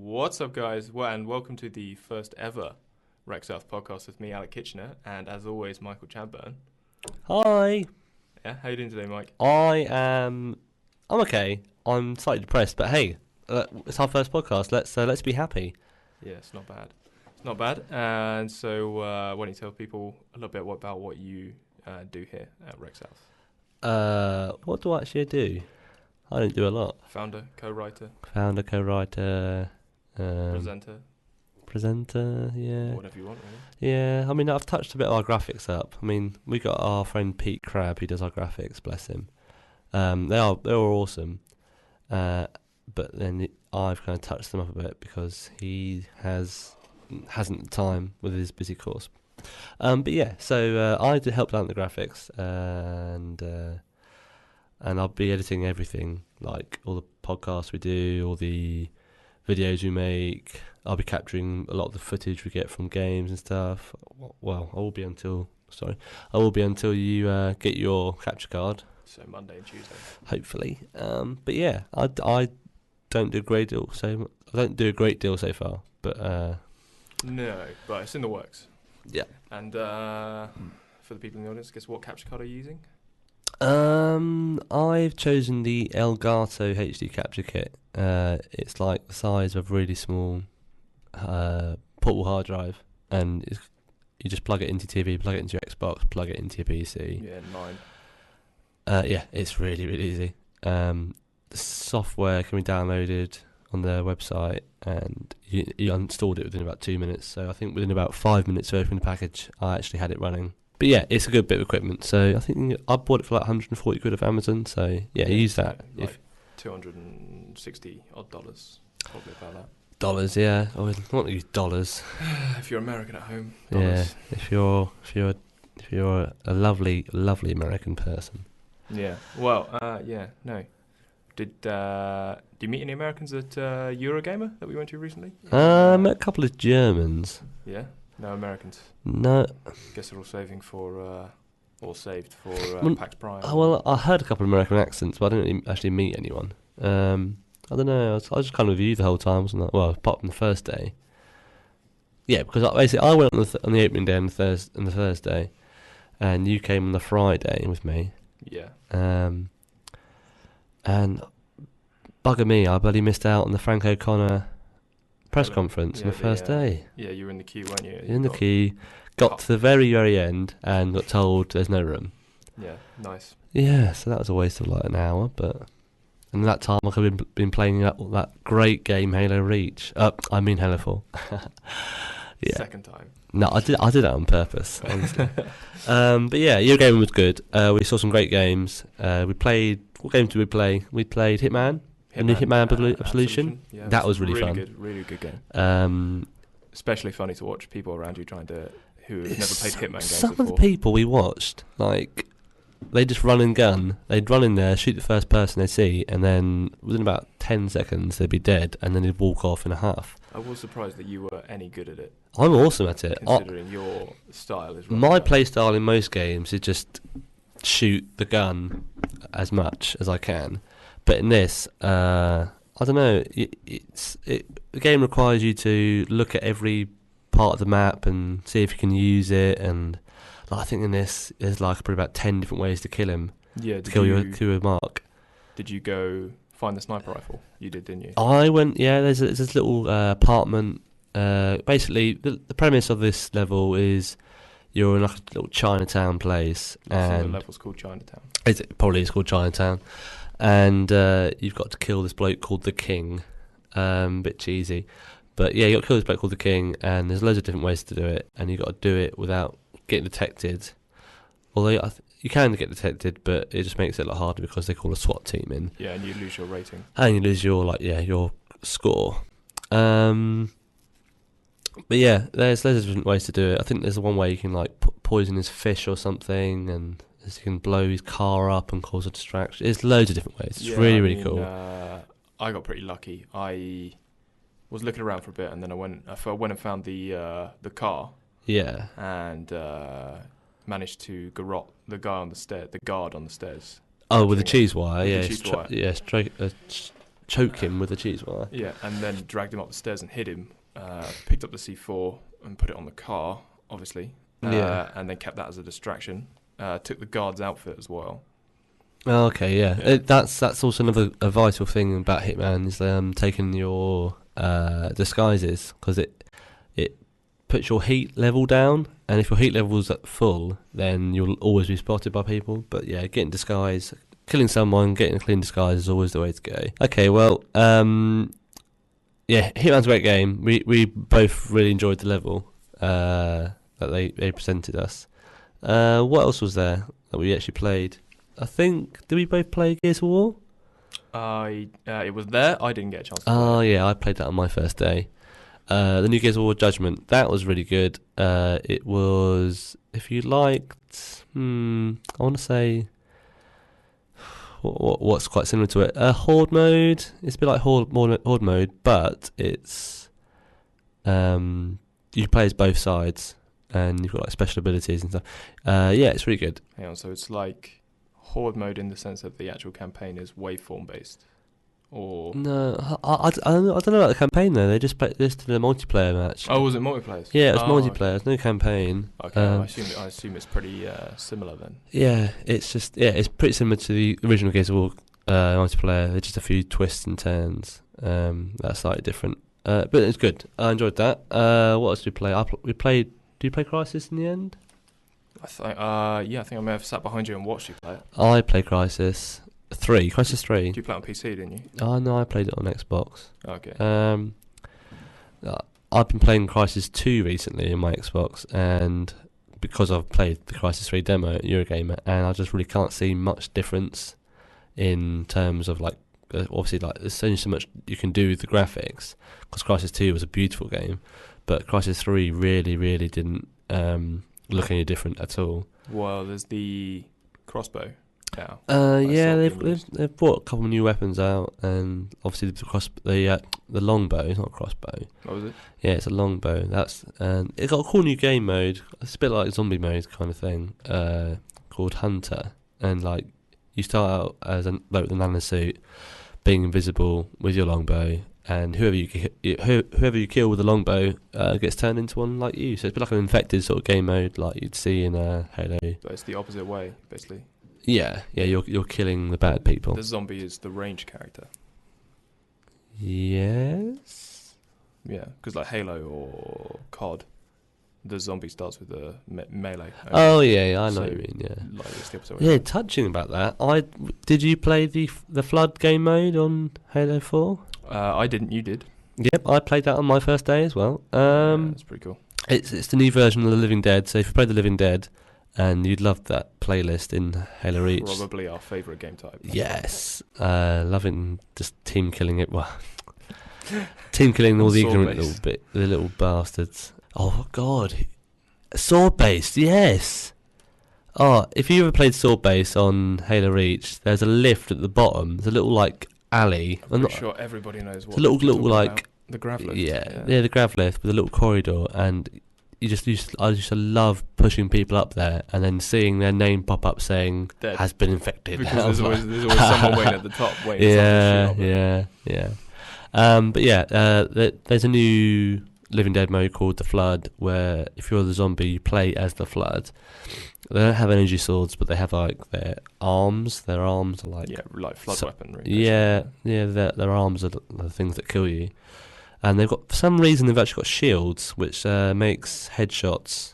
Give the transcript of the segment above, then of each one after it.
What's up, guys? Well, and welcome to the first ever Rec South podcast with me, Alec Kitchener, and as always, Michael Chamburn. Hi. Yeah, how you doing today, Mike? I'm okay. I'm slightly depressed, but hey, it's our first podcast. Let's be happy. Yeah, it's not bad. It's not bad. And so, why don't you tell people a little bit about what you do here at Rec South? What do I actually do? I don't do a lot. Founder, co-writer, presenter, yeah. whatever you want, really. Yeah, I mean, I've touched a bit of our graphics up. I mean, we got our friend Pete Crab who does our graphics, bless him. They were awesome. But then I've kind of touched them up a bit because he hasn't the time with his busy course. But yeah, so I did help out the graphics, and I'll be editing everything, like all the podcasts we do, all the videos we make. I'll be capturing a lot of the footage we get from games and stuff. Well, I will be until you get your capture card. So Monday and Tuesday. Hopefully. But yeah, I don't do a great deal. So I don't do a great deal so far. But no, but it's in the works. Yeah. And for the people in the audience, guess what capture card are you using? I've chosen the Elgato HD capture kit. It's like the size of a really small portable hard drive, and you just plug it into your TV, plug it into your Xbox, plug it into your PC. Yeah, mine. Yeah, it's really, really easy. The software can be downloaded on their website, and you installed it within about 2 minutes. So I think within about 5 minutes of opening the package, I actually had it running. But yeah, it's a good bit of equipment. So I think I bought it for like 140 quid off Amazon. So yeah, use that. Like $260 odd, probably about that. Dollars, yeah. I would want to use dollars. If you're American at home, dollars. Yeah. If you're a lovely, lovely American person. Yeah. Well, yeah. No. Did you meet any Americans at Eurogamer that we went to recently? Met a couple of Germans. Yeah. No Americans. No. Guess they're all saved for PAX Prime. Well, I heard a couple of American accents, but I didn't actually meet anyone. I don't know. I was just kind of with you the whole time, wasn't I? Well, apart from the first day. Yeah, because I went on the opening day on the Thursday, and you came on the Friday with me. Yeah. And bugger me, I bloody missed out on the Frank O'Connor press conference on the first day. Yeah, you were in the queue, weren't you? In the queue, got to the very, very end, and got told there's no room. Yeah, nice. Yeah, so that was a waste of like an hour, but... And that time I could have been playing that great game Halo Reach. I mean Halo 4. Yeah. Second time. No, I did that on purpose, honestly. But yeah, your game was good. We saw some great games. We played... What games did we play? We played Hitman Absolution. Yeah, that was really fun. Really good game. Especially funny to watch people around you who have never played Hitman games some before. Some of the people we watched, like... They just run and gun. They'd run in there, shoot the first person they see, and then within about 10 seconds they'd be dead, and then they'd walk off in a huff. I was surprised that you were any good at it. I'm awesome at it. Considering your style is... My play style in most games is just shoot the gun as much as I can. But in this, I don't know, the game requires you to look at every part of the map and see if you can use it, and... I think in this, there's like probably about 10 different ways to kill him. Yeah, to kill your mark. Did you go find the sniper rifle? You did, didn't you? I went, yeah, there's this little apartment. Basically, the premise of this level is you're in like a little Chinatown place. And the level's called Chinatown. It probably is called Chinatown. And you've got to kill this bloke called the King. Bit cheesy. But yeah, you've got to kill this bloke called the King, and there's loads of different ways to do it. And you've got to do it without getting detected. Although you can get detected, but it just makes it a lot harder because they call a SWAT team in. Yeah, and you lose your rating. And you lose your your score. But yeah, there's loads of different ways to do it. I think there's one way you can like poison his fish or something, and you can blow his car up and cause a distraction. There's loads of different ways. It's really cool. I got pretty lucky. I was looking around for a bit, and then I went and found the car. Yeah. And managed to garrot the guard on the stairs. Oh, with the cheese wire, yeah. Cheese wire. choke him with a cheese wire. Yeah, and then dragged him up the stairs and hit him. Picked up the C4 and put it on the car, obviously. And then kept that as a distraction. Took the guard's outfit as well. Oh, okay, yeah. That's also another vital thing about Hitman is taking your disguises, because it puts your heat level down, and if your heat level's at full, then you'll always be spotted by people. But yeah, getting disguise, killing someone, getting a clean disguise is always the way to go. Okay, well, yeah, Hitman's a great game. We both really enjoyed the level that they presented us. What else was there that we actually played? I think, did we both play Gears of War? It was there. I didn't get a chance to play Oh, it. yeah, I played that on my first day. The new Gears of War Judgment, that was really good. It was, if you liked, I want to say, what's quite similar to it? Horde mode. It's a bit like Horde mode, but it's, you play as both sides, and you've got like special abilities and stuff. Yeah, it's really good. Hang on, so it's like Horde mode in the sense that the actual campaign is waveform based, or no, I don't know about the campaign though. They just listed a multiplayer match. Oh, was it multiplayer? Yeah, it was multiplayer. Okay. There's no campaign. Okay, I assume it's pretty similar then. Yeah, it's just it's pretty similar to the original Gears of War multiplayer. There's just a few twists and turns. That's slightly different, but it's good. I enjoyed that. What else did we play? We played. Did you play Crysis in the end? I think I may have sat behind you and watched you play it. I played Crysis 3. Crysis 3. Did you play it on PC, didn't you? Oh no, I played it on Xbox. Okay. I've been playing Crysis 2 recently in my Xbox, and because I've played the Crysis 3 demo at Eurogamer, and I just really can't see much difference in terms of like, obviously like there's only so much you can do with the graphics, because Crysis 2 was a beautiful game, but Crysis 3 really, really didn't look any different at all. Well, there's the crossbow now. Yeah, they've brought a couple of new weapons out, and obviously the longbow. It's not a crossbow. What was it? Yeah, it's a longbow. That's it got a cool new game mode. It's a bit like zombie mode kind of thing, called Hunter, and like you start out as the nanosuit, being invisible with your longbow, and whoever you kill with the longbow gets turned into one like you. So it's a bit like an infected sort of game mode, like you'd see in Halo. But it's the opposite way, basically. Yeah, you're killing the bad people. The zombie is the range character. Yes. Yeah, because like Halo or COD, the zombie starts with the melee. Oh yeah, I know what you mean. Yeah. Like it's the opposite way. Yeah, touching about that. Did you play the Flood game mode on Halo 4? I didn't. You did. Yep, I played that on my first day as well. That's pretty cool. It's the new version of The Living Dead. So if you play The Living Dead, and you'd love that playlist in Halo Reach. Probably our favourite game type. Yes, loving just team killing it. Well, team killing all the ignorant little bastards. Oh God, sword based. Yes. Oh, if you ever played sword based on Halo Reach, there's a lift at the bottom. There's a little like alley. I'm pretty sure everybody knows what. It's a little like about. The grav lift. Yeah, the grav lift with a little corridor, and I used to love pushing people up there and then seeing their name pop up saying Dead. Has been infected. Because there's always someone waiting at the top waiting for something to shoot up. But yeah, there's a new Living Dead mode called The Flood, where if you're the zombie, you play as the Flood. They don't have energy swords, but they have like their arms. Their arms are like flood weaponry. Yeah, their arms are the things that kill you. And they've got, for some reason, they've actually got shields, which makes headshots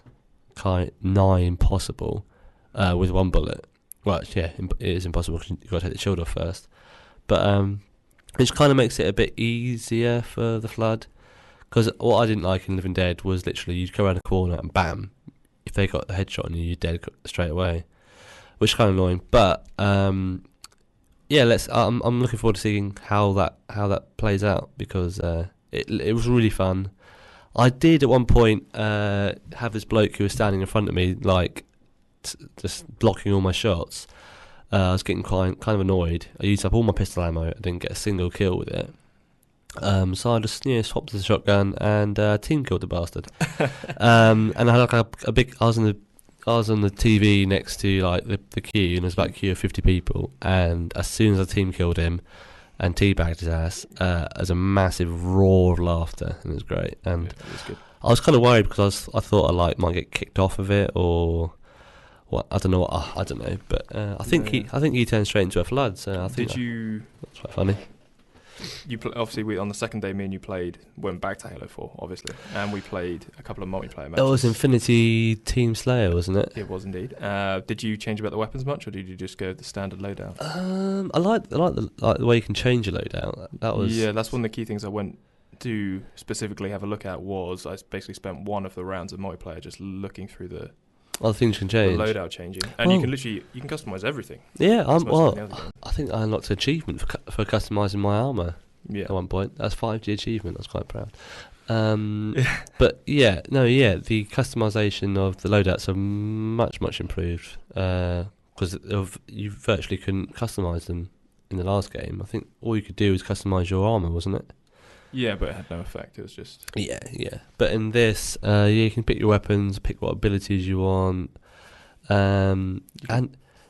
nigh impossible with one bullet. Well, yeah, it is impossible because you've got to take the shield off first. But which kind of makes it a bit easier for the Flood. Because what I didn't like in Living Dead was literally you'd go around a corner and bam, if they got the headshot on you, you're dead straight away, which is kind of annoying. But yeah, I'm looking forward to seeing how that plays out, because it was really fun. I did at one point have this bloke who was standing in front of me, like just blocking all my shots. I was getting kind of annoyed. I used up all my pistol ammo. I didn't get a single kill with it. So I just swapped to the shotgun and team killed the bastard. And I had like a big. I was on the TV next to like the queue, and there's about a queue of 50 people. And as soon as I team killed him, and teabagged his ass as a massive roar of laughter, and it was great. And it was good. I was kind of worried because I thought I might get kicked off of it or what. I don't know. I don't know, but I think he turned straight into a flood. So I think that's quite funny. Obviously, on the second day, me and you went back to Halo 4, obviously, and we played a couple of multiplayer matches. That was Infinity Team Slayer, wasn't it? It was indeed. Did you change about the weapons much, or did you just go with the standard loadout? I like the way you can change your loadout. That's one of the key things I went to specifically have a look at. Was I basically spent one of the rounds of multiplayer just looking through the things you can change, the loadout changing, and you can customize everything. Yeah, I think I unlocked an achievement for customizing my armor. Yeah. At one point, that's 5G achievement. I was quite proud. But the customization of the loadouts are much improved because you virtually couldn't customize them in the last game. I think all you could do was customize your armor, wasn't it? Yeah, but it had no effect. It was just... Yeah. But in this, you can pick your weapons, pick what abilities you want. And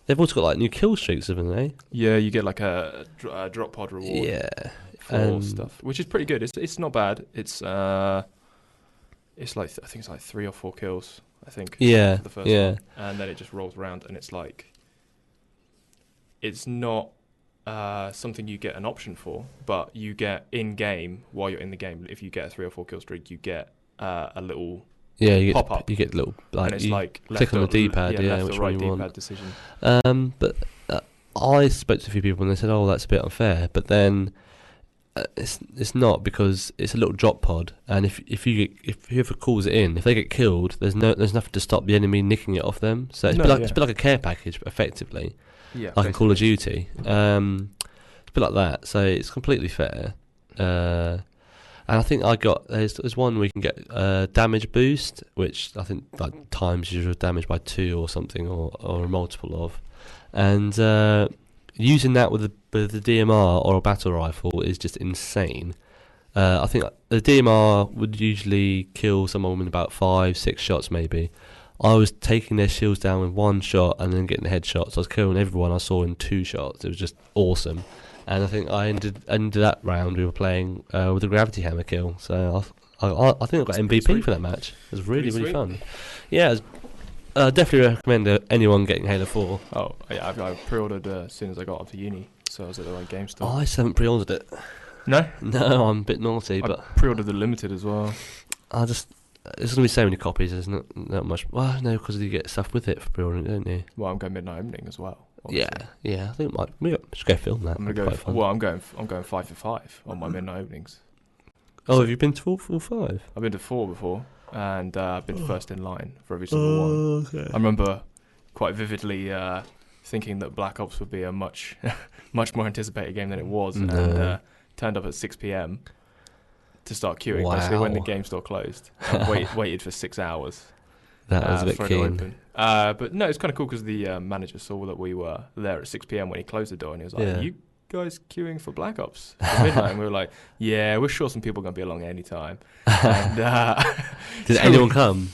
they've also got like new kill streaks, haven't they? Yeah, you get like a drop pod reward. Yeah. For stuff, which is pretty good. It's not bad. It's like I think it's like 3 or 4 kills. I think. Yeah. For the first one, and then it just rolls around, and it's like it's not something you get an option for, but you get in game while you're in the game. If you get a 3 or 4 kill streak, you get a little pop up. You get little and it's like click on the D-pad, left which or right one you D-pad want. decision. But I spoke to a few people and they said, "Oh, that's a bit unfair." But then it's not, because it's a little drop pod, and if whoever calls it in, if they get killed, there's nothing to stop the enemy nicking it off them. So it's a bit like a care package, effectively. Yeah, like in Call of Duty. It's a bit like that, so it's completely fair. And I think there's one where you can get damage boost, which I think like times your damage by 2 or something, or a multiple of, and using that with the DMR or a battle rifle is just insane. I think the DMR would usually kill someone with about 5-6 shots maybe. I was taking their shields down with 1 shot and then getting the headshots. I was killing everyone I saw in 2 shots. It was just awesome. And I think I ended that round, we were playing with a gravity hammer kill. So I think I got MVP for that match. It was really fun. Yeah, it was, definitely recommend anyone getting Halo 4. Oh, yeah, I pre-ordered as soon as I got up to uni, so I was at the right game store. I just haven't pre-ordered it. No, I'm a bit naughty, but I pre-ordered the limited as well. There's going to be so many copies, there's not much. Well, no, because you get stuff with it for pre-ordering, don't you? Well, I'm going midnight opening as well. Obviously. Yeah. I think we should go film that. I'm going to go. Well, I'm going 5 for 5 on my midnight openings. Oh, have you been to all 5? I've been to 4 before, and I've been first in line for every single one. Okay. I remember quite vividly thinking that Black Ops would be a much more anticipated game than it was, and turned up at 6 p.m. to start queuing, basically when the game store closed. And waited for 6 hours. That was a bit keen. But no, it's kind of cool because the manager saw that we were there at 6 p.m. when he closed the door, and he was like, "Are you guys queuing for Black Ops at midnight?" And we were like, "Yeah, we're sure some people are going to be along any time." And, did anyone come?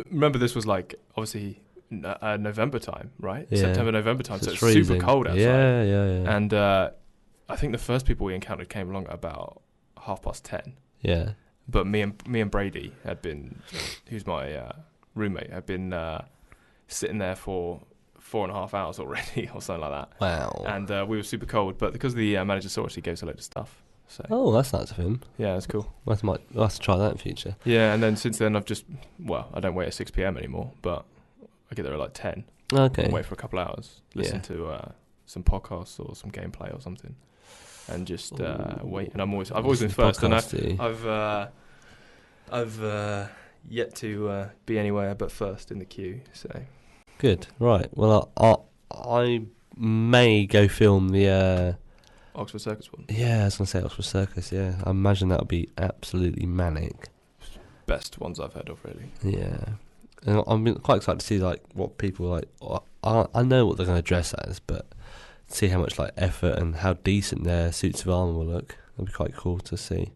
Remember, this was like obviously November time, right? Yeah. September, November time, so it's freezing. super cold outside. Yeah. And I think the first people we encountered came along at about 10:30. Yeah. But me and Brady had been, who's my roommate, had been sitting there for 4.5 hours already, or something like that. Wow. And we were super cold, but because the manager saw us, he gave us a load of stuff. So. That's nice of him. Yeah, that's cool. I'll have to try that in future. Yeah, and then since then I don't wait at 6 p.m. anymore, but I get there at like 10. Okay. And wait for a couple hours, listen to some podcasts or some gameplay or something, and just wait. And I've always been first, and I've yet to be anywhere but first in the queue. So good. Right. Well, I may go film the Oxford Circus one. Yeah, I was gonna say Oxford Circus. Yeah, I imagine that would be absolutely manic. Best ones I've heard of, really. Yeah, and I'm quite excited to see like what people like. I know what they're going to dress as, but see how much like effort and how decent their suits of armour will look. That'd be quite cool to see.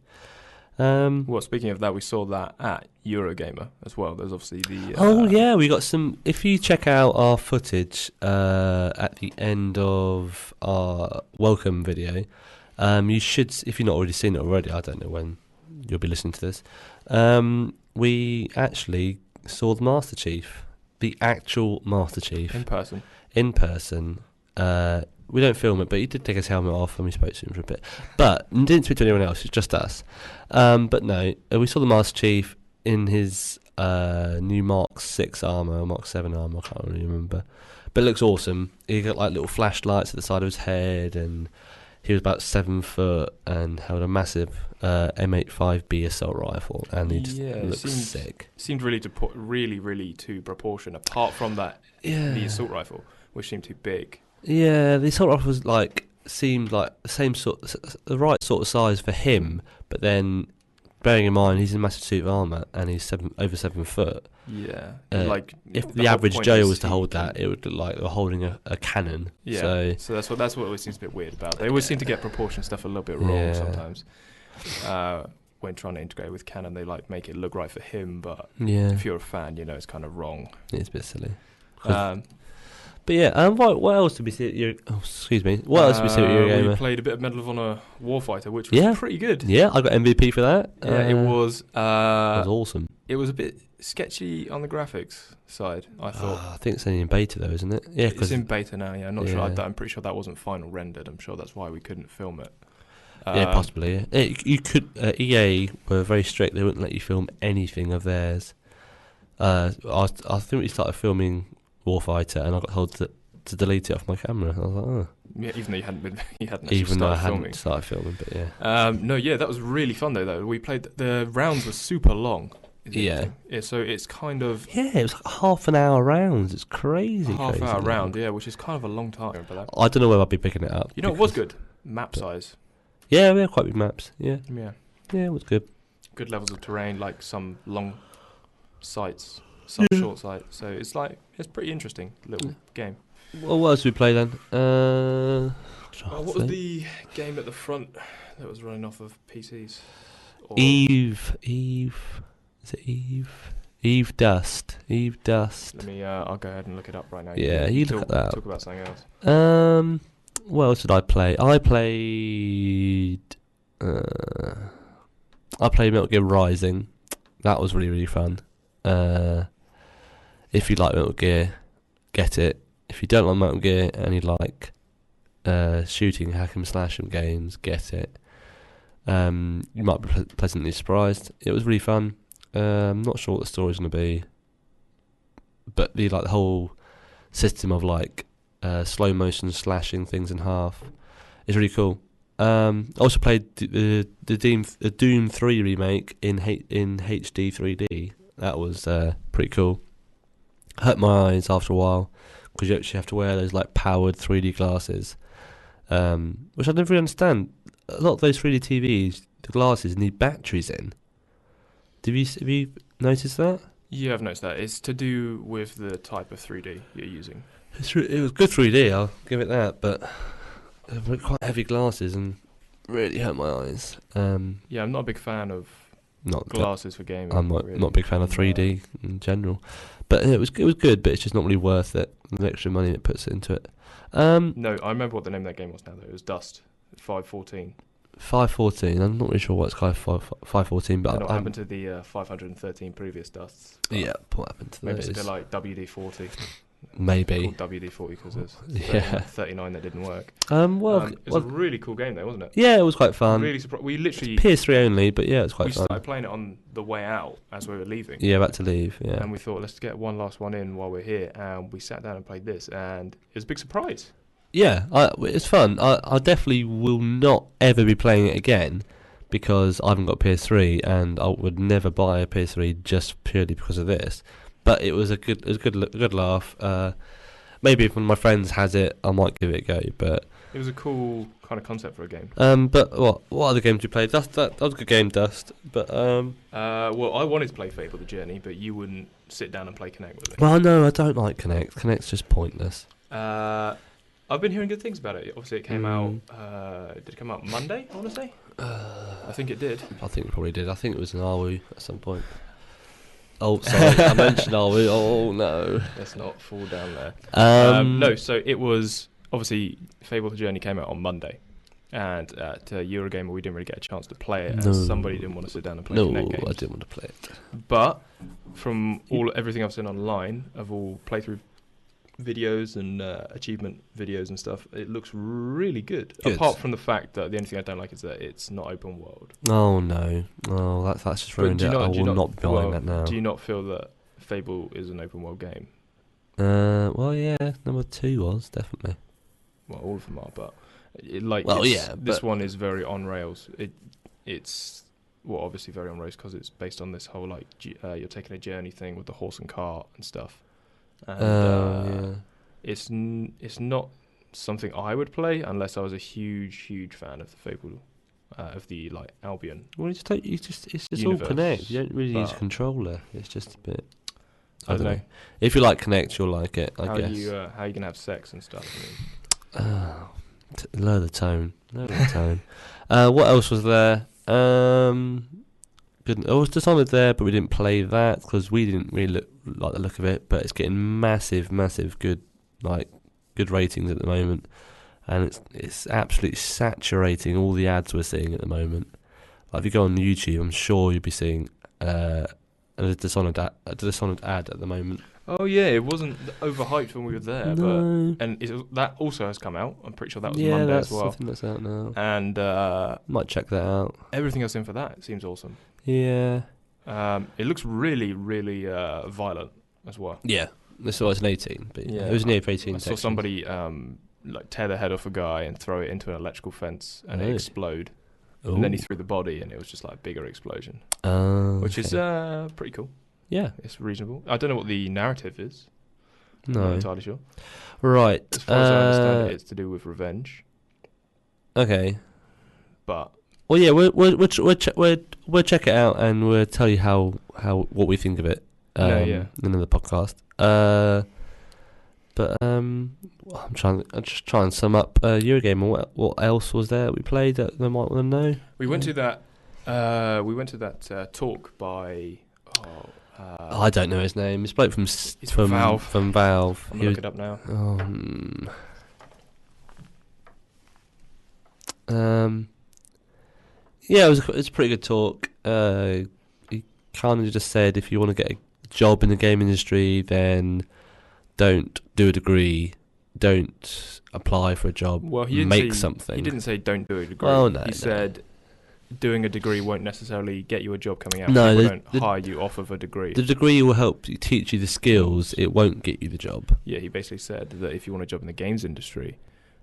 Well, speaking of that, we saw that at Eurogamer as well. There's obviously the... yeah, we got some... If you check out our footage at the end of our welcome video, You should, if you've not already seen it already. I don't know when you'll be listening to this. We actually saw the Master Chief, the actual Master Chief, in person. We don't film it, but he did take his helmet off and we spoke to him for a bit. But didn't speak to anyone else. It's just us. But no, we saw the Master Chief in his new Mark 6 armor, Mark 7 armor. I can't really remember, but it looks awesome. He got like little flashlights at the side of his head, and he was about 7 foot and held a massive M85B assault rifle, and he just looked sick. Seemed really to put really to proportion. Apart from that, the assault rifle, which seemed too big. Yeah, the assault rifle was seemed like the same the right sort of size for him, but then bearing in mind he's in a massive suit of armour and he's over 7 foot. Yeah, if the average Joe was to hold that, it would look like they were holding a cannon. Yeah, so that's what always seems a bit weird about. They always seem to get proportion stuff a little bit wrong sometimes. When trying to integrate with canon, they make it look right for him, but if you're a fan, it's kind of wrong. It's a bit silly. But yeah, what else did we see? Excuse me. What else did we see at Eurogamer? We played a bit of Medal of Honor Warfighter, which was pretty good. Yeah, I got MVP for that. Yeah, it was. It was awesome. It was a bit sketchy on the graphics side, I thought. I think it's only in beta though, isn't it? Yeah, it's in beta now. Yeah, I'm not sure. I'm pretty sure that wasn't final rendered. I'm sure that's why we couldn't film it. Possibly. Yeah. You could. EA were very strict. They wouldn't let you film anything of theirs. I think we started filming Warfighter, and I got told to delete it off my camera. I was like, oh. Yeah, even though you hadn't started filming, but yeah. That was really fun though. We played. The rounds were super long. Yeah, so it's kind of... Yeah, it was like half an hour rounds. It's crazy. Half hour round, yeah, which is kind of a long time. I don't know whether I'd be picking it up. It was good. Map size. Yeah, we had quite big maps, yeah. Yeah, it was good. Good levels of terrain, like some long sites, some short sites. So it's pretty interesting little game. Well, what else did we play then? What was the game at the front that was running off of PCs? Eve. Is it Eve Dust? Let me. I'll go ahead and look it up right now. Yeah, you look at that. Talk about something else. What else did I play? I played Metal Gear Rising. That was really fun. If you like Metal Gear, get it. If you don't like Metal Gear and you like shooting hack and slash games, get it. You might be pleasantly surprised. It was really fun. I'm not sure what the story's going to be, but the whole system of slow motion slashing things in half is really cool. I also played the Doom 3 remake in HD 3D. That was pretty cool. Hurt my eyes after a while because you actually have to wear those powered 3D glasses, which I never really understand. A lot of those 3D TVs, the glasses need batteries in. Have you noticed that? Yeah, I've noticed that. It's to do with the type of 3D you're using. It was good 3D, I'll give it that, but they're quite heavy glasses and really hurt my eyes. Yeah, I'm not a big fan of glasses for gaming. I'm not a big fan of 3D in general, but it was good, but it's just not really worth it. The extra money it puts into it. No, I remember what the name of that game was now though. It was Dust 514. 514. I'm not really sure what's called 514, but what happened to the 513 previous Dusts? Yeah, what happened to maybe those? Maybe it's a bit like WD-40. Maybe WD-40 because there's 39 that didn't work. It was a really cool game though, wasn't it? Yeah, it was quite fun. Really surprised. We literally PS3 only, but yeah, it was quite fun. We started playing it on the way out as we were leaving. Yeah, about to leave. Yeah, and we thought let's get one last one in while we're here, and we sat down and played this, and it was a big surprise. Yeah, it's fun. I definitely will not ever be playing it again because I haven't got a PS3, and I would never buy a PS3 just purely because of this. But it was a good laugh. Maybe if one of my friends has it, I might give it a go. But it was a cool kind of concept for a game. But what other games did you play? That was a good game, Dust. But well, I wanted to play Fable: The Journey, but you wouldn't sit down and play Connect with me. Well, no, I don't like Connect. Connect's just pointless. I've been hearing good things about it. Obviously, it came out. Did it come out Monday? I want to say. I think it did. I think it probably did. I think it was in Arwu at some point. Oh, sorry, I mentioned Arwu. Oh no, let's not fall down there. No, so it was obviously Fable: The Journey came out on Monday, And to Eurogamer, we didn't really get a chance to play it, No. as somebody didn't want to sit down and play No, Kinect games. I didn't want to play it. But from everything I've seen online of all playthrough videos and achievement videos and stuff, it looks really good. Apart from the fact that the only thing I don't like is that it's not open world. Oh no, that's just ruined it. I will not be buying that now. Do you not feel that Fable is an open world game? Well, yeah, number 2 was definitely. Well, all of them are, but this one is very on rails. It's obviously very on rails because it's based on this whole you're taking a journey thing with the horse and cart and stuff. And, it's not something I would play unless I was a huge fan of the Fable, of the Albion. Well, it's just universe, all Kinect. You don't really use a controller. It's just a bit. I don't know. If you like Kinect, you'll like it. I guess. How are you gonna have sex and stuff? Lower the tone. What else was there? Good. I was Dishonored there, but we didn't play that because we didn't really like the look of it. But it's getting massive good ratings at the moment, and it's absolutely saturating all the ads we're seeing at the moment. Like if you go on YouTube, I'm sure you'll be seeing a Dishonored ad at the moment. Oh yeah, it wasn't overhyped when we were there, no. That also has come out. I'm pretty sure that was Monday as well. I think that's out now. And might check that out. Everything else in for that seems awesome. Yeah. It looks really violent as well. Yeah. This was an 18, but it was near 18. I saw somebody tear the head off a guy and throw it into an electrical fence and it explode. Ooh. And then he threw the body and it was just like a bigger explosion. Which is pretty cool. Yeah. It's reasonable. I don't know what the narrative is. No. I'm not entirely sure. Right. As far as I understand it, it's to do with revenge. Okay. But... Well, yeah, we'll check it out and we'll tell you what we think of it in another podcast. But I'm just trying to sum up Eurogamer. What else was there we played that they might want to know? We went to that talk by. I don't know his name. It's bloke from Valve. From Valve. I'm gonna look it up now. Yeah, it was a pretty good talk. He kind of just said if you want to get a job in the game industry, then don't do a degree, don't apply for a job. Well, something. He didn't say don't do a degree. Oh no. He said doing a degree won't necessarily get you a job coming out. No, People don't hire you off of a degree. The degree will help you teach you the skills. It won't get you the job. Yeah, he basically said that if you want a job in the games industry,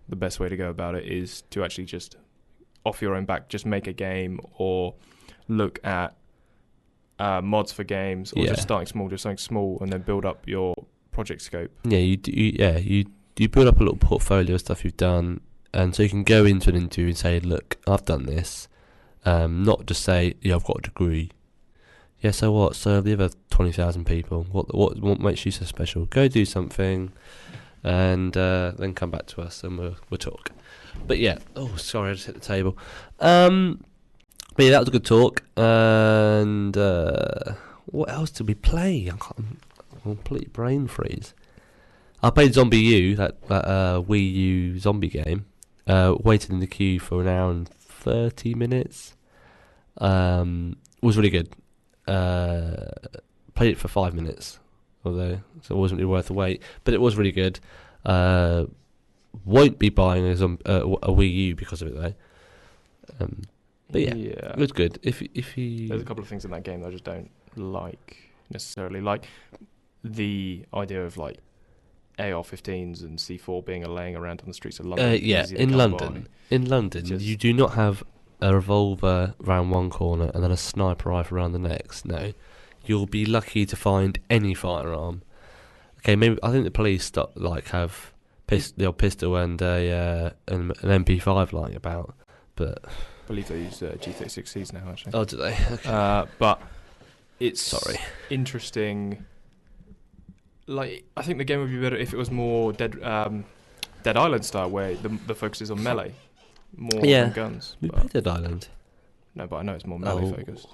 the best way to go about it is to actually just off your own back, just make a game or look at mods for games or just starting small, just something small, and then build up your project scope. Yeah, you build up a little portfolio of stuff you've done, and so you can go into an interview and say, look, I've done this. Not just say, yeah, I've got a degree. Yeah, so what? So the other 20,000 people, what makes you so special? Go do something, and then come back to us and we'll talk. But yeah, sorry, I just hit the table. But yeah, that was a good talk. And what else did we play? Complete brain freeze. I played Zombie U, that Wii U zombie game. Waited in the queue for an hour and 30 minutes. Was really good. Played it for 5 minutes, so it wasn't really worth the wait. But it was really good. Won't be buying a Wii U because of it though. But yeah, it was good. If you there's a couple of things in that game that I just don't like necessarily, like the idea of like AR-15s and C4 being laying around on the streets of London. In London, you do not have a revolver round one corner and then a sniper rifle around the next. No, you'll be lucky to find any firearm. Okay, maybe I think the police have the old pistol and an MP5 lying about, but I believe they use G36Cs now actually. Oh, do they? Okay. But it's interesting. Like, I think the game would be better if it was more Dead Island style, where the focus is on melee more than guns. We played Dead Island. No, but I know it's more melee focused.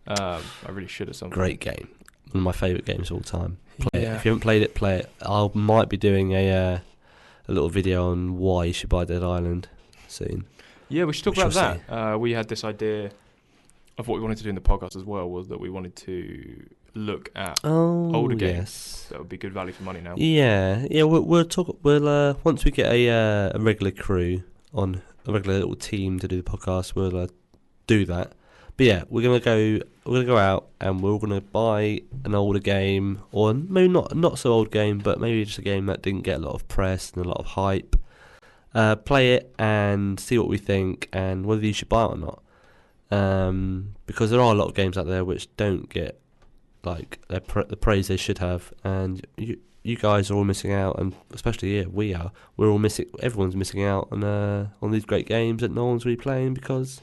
I really should have something. Great game. One of my favourite games of all time. Play it. If you haven't played it, play it. I might be doing a little video on why you should buy Dead Island soon. Yeah, we should talk about that. We had this idea of what we wanted to do in the podcast as well, was that we wanted to look at older games that would be good value for money now. Yeah. We'll talk. We'll once we get a regular crew on, a regular little team to do the podcast, we'll do that. But yeah, we're gonna go out and we're gonna buy an older game, or maybe not so old game, but maybe just a game that didn't get a lot of press and a lot of hype. Play it and see what we think, and whether you should buy it or not. Because there are a lot of games out there which don't get like the praise they should have, and you guys are all missing out, and especially we're all missing. Everyone's missing out on these great games that no one's really playing because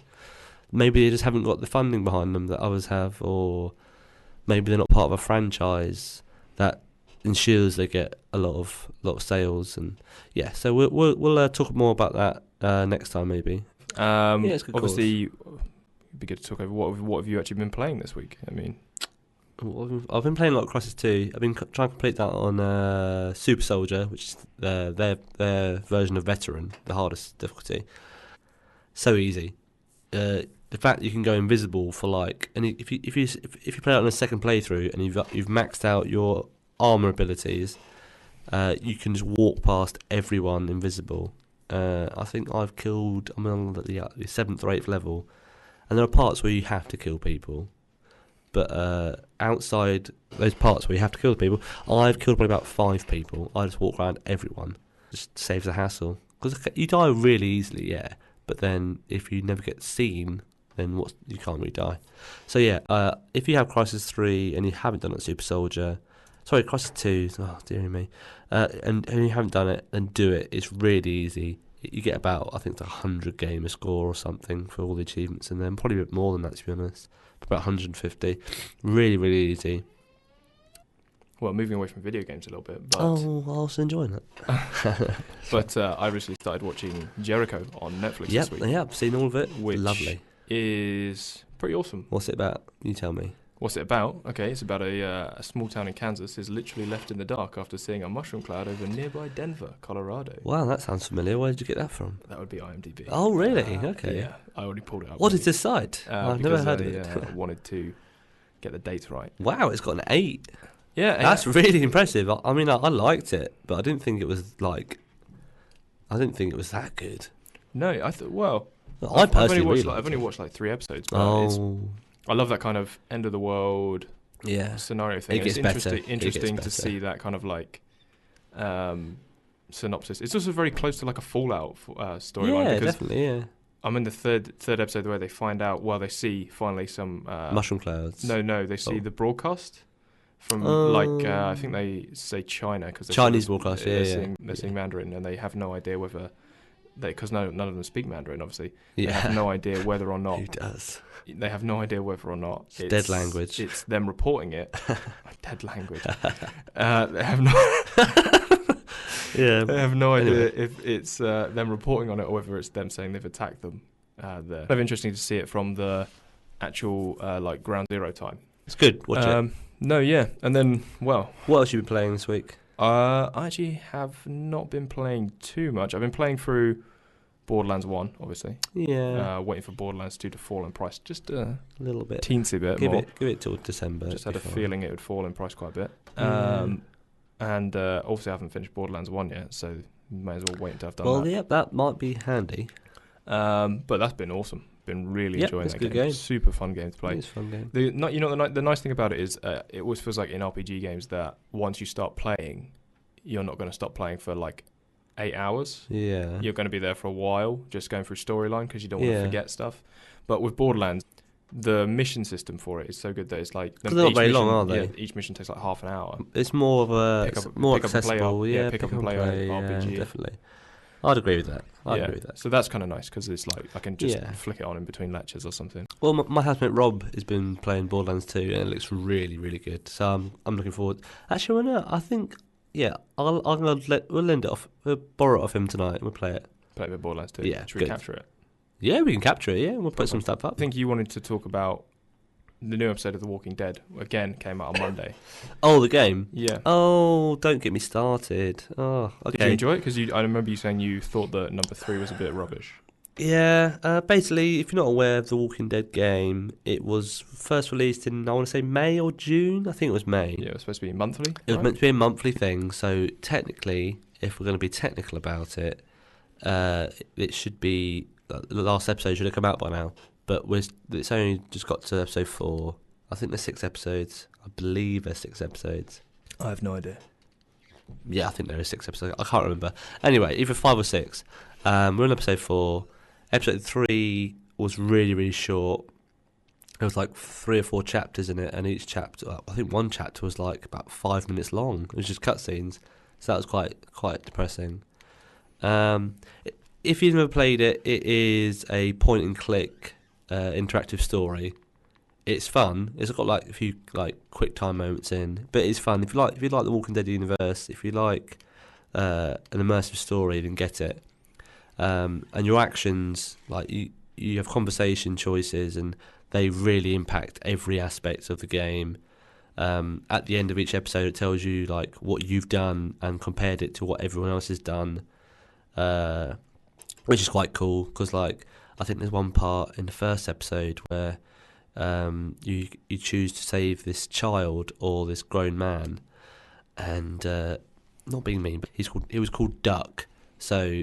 maybe they just haven't got the funding behind them that others have, or maybe they're not part of a franchise that ensures they get a lot of sales. And so we'll talk more about that next time maybe. It's good. Obviously, it'd be good to talk over what have you actually been playing this week. I mean, I've been playing a lot of Crisis 2. I've been trying to complete that on Super Soldier, which is their version of Veteran, the hardest difficulty. So easy. The fact that you can go invisible for and if you play it on a second playthrough and you've maxed out your armor abilities, you can just walk past everyone invisible. I think I'm on the 7th or 8th level, and there are parts where you have to kill people, but outside those parts where you have to kill people, I've killed probably about 5 people. I just walk around everyone, just saves the hassle, because you die really easily, but then if you never get seen, then you can't really die. So if you have Crisis 3 and you haven't done it Super Soldier, sorry, Crisis 2, oh dearie me, and you haven't done it, then do it. It's really easy. You get about, I think it's 100 gamer score or something for all the achievements, and then probably a bit more than that, to be honest, about 150. Really, really easy. Well, moving away from video games a little bit, but I was enjoying it. But I recently started watching Jericho on Netflix this week. Yeah, I've seen all of it. Which lovely. Is pretty awesome. What's it about? You tell me. What's it about? Okay, it's about a small town in Kansas is literally left in the dark after seeing a mushroom cloud over nearby Denver, Colorado. Wow, that sounds familiar. Where did you get that from? That would be IMDb. Oh, really? Okay. Yeah, I already pulled it up. What is this site? I've never heard of it. I wanted to get the dates right. Wow, it's got an 8. Yeah, that's really impressive. I mean, I liked it, but I didn't think it was that good. No, I thought. Well, I've only watched like 3 episodes. But I love that kind of end of the world scenario thing. It's interesting to see that kind of synopsis. It's also very close to like a Fallout storyline. Yeah, definitely. Yeah. I'm in the third episode where they find out. Well, they see finally some mushroom clouds. No, they see the broadcast from I think they say China because Chinese broadcast. They're seeing Mandarin, and they have no idea whether because none of them speak Mandarin. Obviously, they have no idea whether or not. Who does? They have no idea whether or not it's dead language. It's them reporting it. Dead language. They have no. They have no idea if it's them reporting on it or whether it's them saying they've attacked them there. It's interesting to see it from the actual ground zero time. It's good. Watch it. And then what else have you been playing this week? I actually have not been playing too much. I've been playing through Borderlands 1, obviously. Yeah. Waiting for Borderlands 2 to fall in price just a little bit. Teensy bit give more. Give it till December. Just had a feeling it would fall in price quite a bit. And obviously I haven't finished Borderlands 1 yet, so may as well wait until I've done that. Well, yeah, that might be handy. But that's been awesome. Been really enjoying that game. Super fun game to play. It's a fun game. The nice thing about it is it always feels like in RPG games that once you start playing, you're not going to stop playing for 8 hours. Yeah. You're going to be there for a while, just going through storyline because you don't want to forget stuff. But with Borderlands, the mission system for it is so good that it's like they're not very long, are they? Yeah, each mission takes half an hour. It's more of a more accessible. Pick up and play RPG. Definitely. I'd agree with that. Agree with that. So that's kind of nice because it's I can just flick it on in between lectures or something. Well, my housemate Rob has been playing Borderlands 2 and it looks really, really good. So I'm looking forward. Actually, I think we'll lend it off. We'll borrow it off him tonight and we'll play it. Play it with Borderlands 2. Yeah, should we capture it? Yeah, we can capture it. Yeah, we'll put some stuff up. I think you wanted to talk about the new episode of The Walking Dead. Again, came out on Monday. Oh, the game? Yeah. Oh, don't get me started. Oh, okay. Did you enjoy it? Because I remember you saying you thought that number 3 was a bit rubbish. Yeah, basically, if you're not aware of the Walking Dead game, it was first released in, I want to say, May or June. I think it was May. Yeah, it was supposed to be monthly. It was meant to be a monthly thing, so technically, if we're going to be technical about it, it should be, the last episode should have come out by now, but it's only just got to episode 4. I think there's 6 episodes. I believe there's 6 episodes. I have no idea. Yeah, I think there is 6 episodes. I can't remember. Anyway, either 5 or 6. We're on episode 4. Episode 3 was really, really short. There was like 3 or 4 chapters in it, and each chapter, I think one chapter was like about 5 minutes long. It was just cutscenes, so that was quite depressing. If you've never played it, it is a point and click interactive story. It's fun. It's got like a few like quick time moments in, but it's fun. If you like the Walking Dead universe, if you like an immersive story, then get it. And your actions, like you have conversation choices, and they really impact every aspect of the game. At the end of each episode, it tells you like what you've done and compared it to what everyone else has done, which is quite cool. Because like I think there's one part in the first episode where you choose to save this child or this grown man, and not being mean, but he was called Duck, so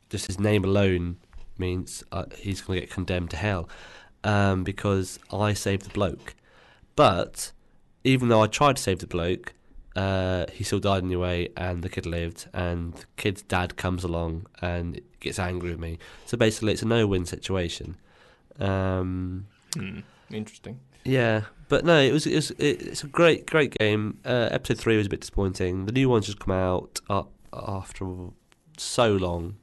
just his name alone means he's going to get condemned to hell because I saved the bloke. But even though I tried to save the bloke, he still died anyway, and the kid lived, and the kid's dad comes along and gets angry with me. So basically it's a no-win situation. Interesting. Yeah, but no, it's a great game. Episode 3 was a bit disappointing. The new one's just come out after so long.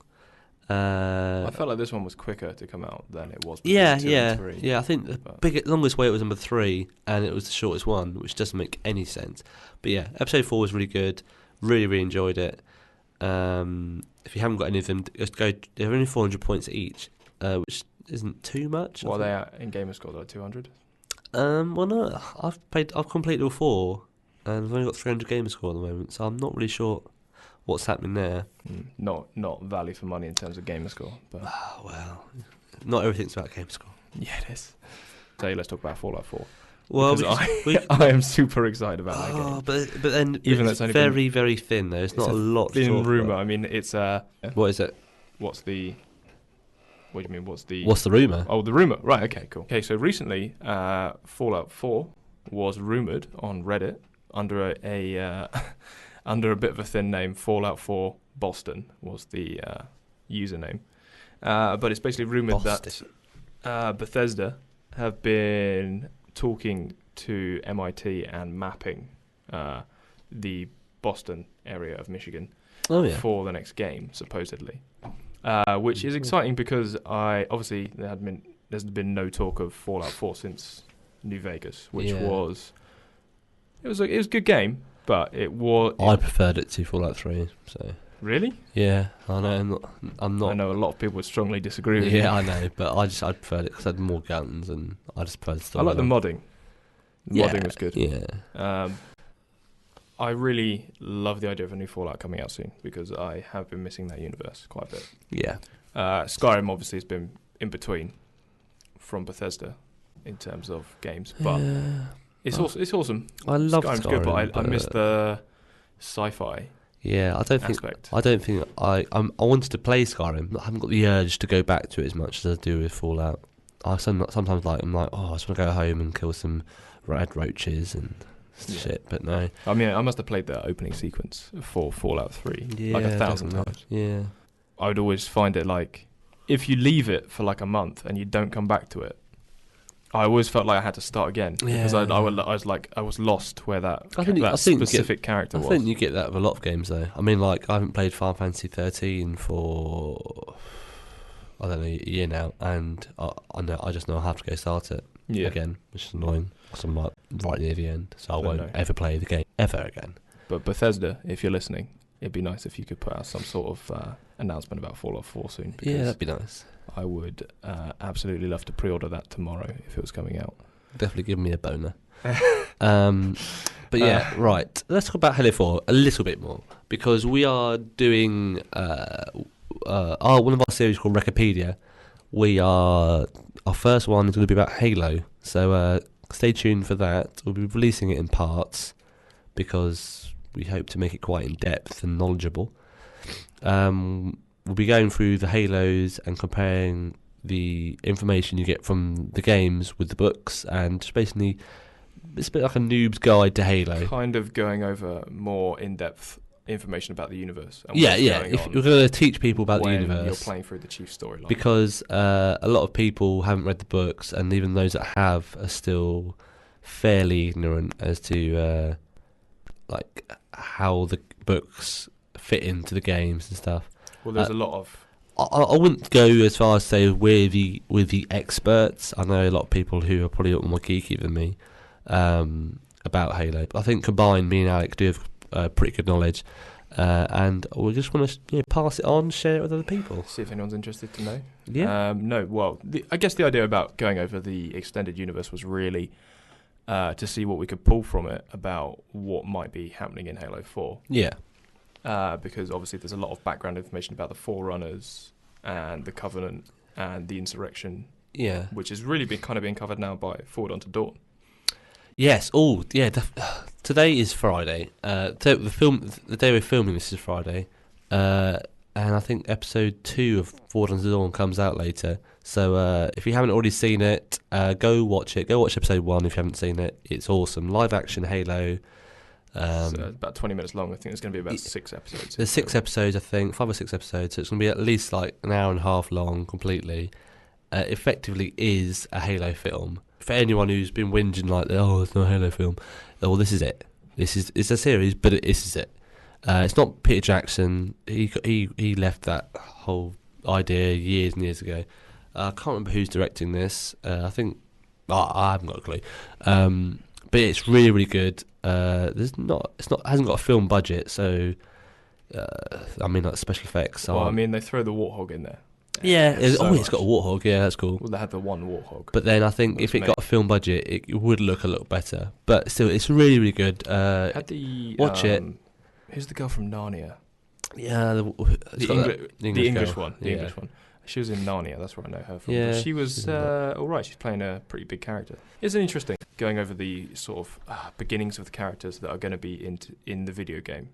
I felt like this one was quicker to come out than it was. Yeah. 2 and 3. Yeah. I think the longest wait was number 3, and it was the shortest one, which doesn't make any sense. But yeah, episode 4 was really good. Really, really enjoyed it. If you haven't got any of them, just go. They're only 400 points each, which isn't too much. What are they at in gamer score? They're 200. Well, no, I've completed all 4, and I've only got 300 gamer score at the moment, so I'm not really sure what's happening there. Not value for money in terms of gamer score, but well, not everything's about gamer score. Yeah, it is. So let's talk about Fallout 4. Well, I am super excited about that game. But then Even it's very, very thin though. It's not a lot. Thin rumour. I mean, it's What is it? What do you mean? What's the rumour? Oh, the rumour. Right. Okay. Cool. Okay. So recently, Fallout 4 was rumoured on Reddit under a under a bit of a thin name. Fallout 4 Boston was the username, but it's basically rumoured that Bethesda have been talking to MIT and mapping the Boston area of Michigan for the next game, supposedly, which is exciting because obviously there's been no talk of Fallout 4 since New Vegas, which was a good game, but I preferred it to Fallout 3. So really, yeah, I know. I'm not. I know a lot of people would strongly disagree with you. Yeah, I know, but I preferred it because I had more guns, and I just preferred the story. I like the modding. The modding was good. Yeah. I really love the idea of a new Fallout coming out soon because I have been missing that universe quite a bit. Yeah. Skyrim obviously has been in between from Bethesda in terms of games, but it's awesome. I love Skyrim's Skyrim, good, but I miss the sci-fi. Yeah, I don't think I wanted to play Skyrim. I haven't got the urge to go back to it as much as I do with Fallout. Sometimes I'm like, I just want to go home and kill some red roaches and shit, but no. I mean, I must have played the opening sequence for Fallout 3 like 1,000 times. Yeah. I would always find it like, if you leave it for like a month and you don't come back to it, I always felt like I had to start again because I was lost where that specific character was. I think you get that with a lot of games though. I mean, like I haven't played Final Fantasy 13 for I don't know a year now, and I just know I have to go start it again, which is annoying because I'm like right near the end, so I won't ever play the game ever again. But Bethesda, if you're listening, it'd be nice if you could put out some sort of announcement about Fallout 4 soon. Yeah, that'd be nice. I would absolutely love to pre-order that tomorrow if it was coming out. Definitely give me a boner. But yeah, right. Let's talk about Halo 4 a little bit more because we are doing one of our series called Wikipedia, our first one is going to be about Halo. So stay tuned for that. We'll be releasing it in parts because we hope to make it quite in depth and knowledgeable. We'll be going through the Halos and comparing the information you get from the games with the books, and just basically it's a bit like a noob's guide to Halo. Kind of going over more in-depth information about the universe. And Yeah. If we're going to teach people about the universe, you're playing through the chief storyline. Because a lot of people haven't read the books, and even those that have are still fairly ignorant as to like how the books fit into the games and stuff. Well, there's a lot of. I wouldn't go as far as say we're the experts. I know a lot of people who are probably a lot more geeky than me about Halo. But I think combined, me and Alec do have pretty good knowledge, and we just want to pass it on, share it with other people. See if anyone's interested to know. Yeah. No. Well, I guess the idea about going over the extended universe was really to see what we could pull from it about what might be happening in Halo 4. Yeah. Because obviously there's a lot of background information about the Forerunners and the Covenant and the Insurrection. Yeah. Which is really being covered now by Forward Unto Dawn. Yes. Oh, yeah. Today is Friday. The day we're filming this is Friday, and I think episode 2 of Forward Unto Dawn comes out later. So if you haven't already seen it, go watch it. Go watch episode 1 if you haven't seen it. It's awesome. Live action Halo. It's about 20 minutes long. I think it's going to be about 6 episodes. There's 6 episodes, I think, 5 or 6 episodes. So it's going to be at least like an hour and a half long completely. Effectively is a Halo film. For anyone who's been whinging like, oh, it's not a Halo film, well, this is it. It's a series, but this is it. It's not Peter Jackson. He left that whole idea years and years ago. I can't remember who's directing this. I think I haven't got a clue. But it's really, really good. Hasn't got a film budget, so like special effects. Well, they throw the warthog in there. Yeah, it's got a warthog. Yeah, that's cool. Well, they had the one warthog. But then I think if it got a film budget, it would look a little better. But still, it's really, really good. Watch it. Who's the girl from Narnia? Yeah, the English girl. one. The English one. She was in Narnia. That's where I know her from. Yeah, but she was all right. She's playing a pretty big character. It's interesting going over the sort of beginnings of the characters that are going to be in the video game.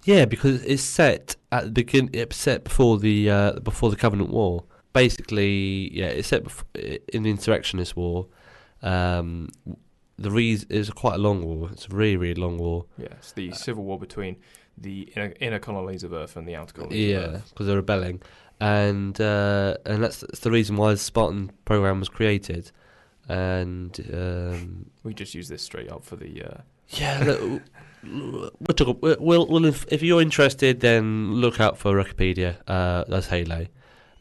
Yeah, because it's set at the beginning. It's set before the Covenant War. Basically, yeah, it's set in the Insurrectionist War. The reason it's quite a long war. It's a really, really long war. Yeah, it's the civil war between the inner colonies of Earth and the outer colonies of Earth. Yeah, because they're rebelling, and that's the reason why the Spartan program was created. And we just use this straight up for the. We'll if you're interested, then look out for Wikipedia. That's Halo.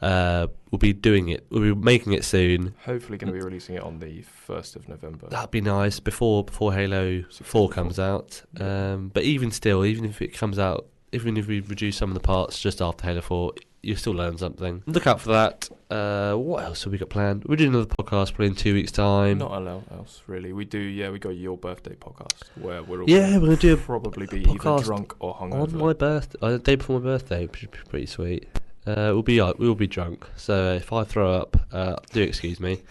We'll be doing it. We'll be making it soon. Hopefully, going to be releasing it on the 1st of November. That'd be nice before Halo 4 comes out. But even still, even if it comes out, even if we reduce some of the parts just after Halo 4, you still learn something. Look out for that. What else have we got planned? We're doing another podcast probably in 2 weeks' time. Not a lot else really. We do. Yeah, we got your birthday podcast where we're all we're gonna do probably be either drunk or hungover on my birthday, the day before my birthday, which is pretty sweet. We'll be drunk. So if I throw up, do excuse me.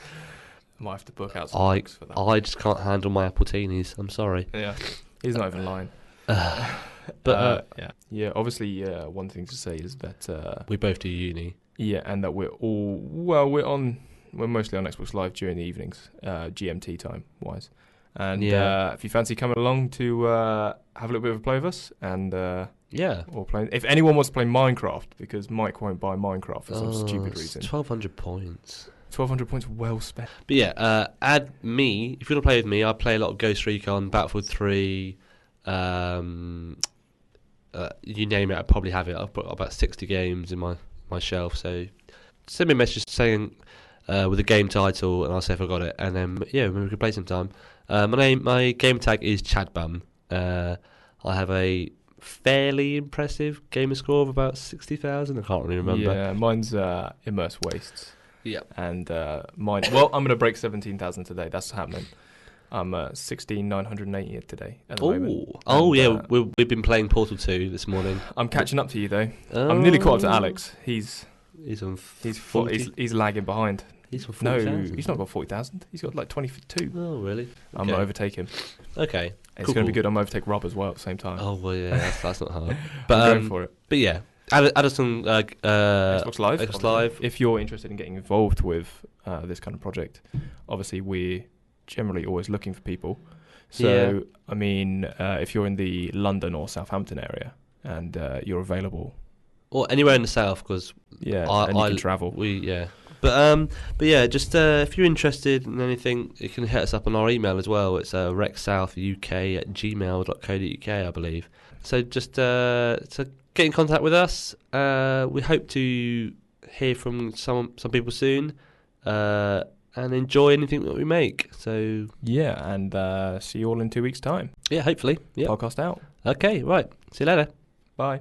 Might have to book out some drinks for that. I just can't handle my apple-teenies. I'm sorry. Yeah, he's not even lying. But yeah. Obviously, one thing to say is that we both do uni. Yeah, and that we're mostly on Xbox Live during the evenings, GMT time wise. And if you fancy coming along to have a little bit of a play with us, and or play, if anyone wants to play Minecraft, because Mike won't buy Minecraft for some stupid reason. 1,200 points. 1,200 points well spent. But yeah, add me if you want to play with me. I play a lot of Ghost Recon, Battlefield 3. You name it, I probably have it. I've got about 60 games in my shelf, so send me a message saying with a game title, and I'll say if I got it, and then maybe we can play sometime. My game tag is Chadbum. I have a fairly impressive gamer score of about 60,000. I can't really remember. Yeah, mine's Immerse Wastes. Yeah, and mine. Well, I'm gonna break 17,000 today. That's happening. I'm 16,980 today at the moment. We've been playing Portal 2 this morning. I'm catching up to you though. I'm nearly caught up to Alex. He's He's on. He's lagging behind. He's on 40,000. He's not got 40,000. He's got like 22. Oh, really? Okay. I'm gonna overtake him. Okay. It's going to be good. I'm going to overtake Rob as well at the same time. Oh, well, yeah, that's not hard. But I'm going for it. But yeah, Addison, Xbox Live. Xbox Live. If you're interested in getting involved with this kind of project, obviously we're generally always looking for people. So, I mean, if you're in the London or Southampton area and you're available, or anywhere in the south, because and you can travel. But yeah, just if you're interested in anything, you can hit us up on our email as well. It's rexsouthuk@gmail.co.uk, I believe. So just get in contact with us. We hope to hear from some people soon, and enjoy anything that we make. So yeah, and see you all in 2 weeks' time. Yeah, hopefully. Yeah. Podcast out. Okay, right. See you later. Bye.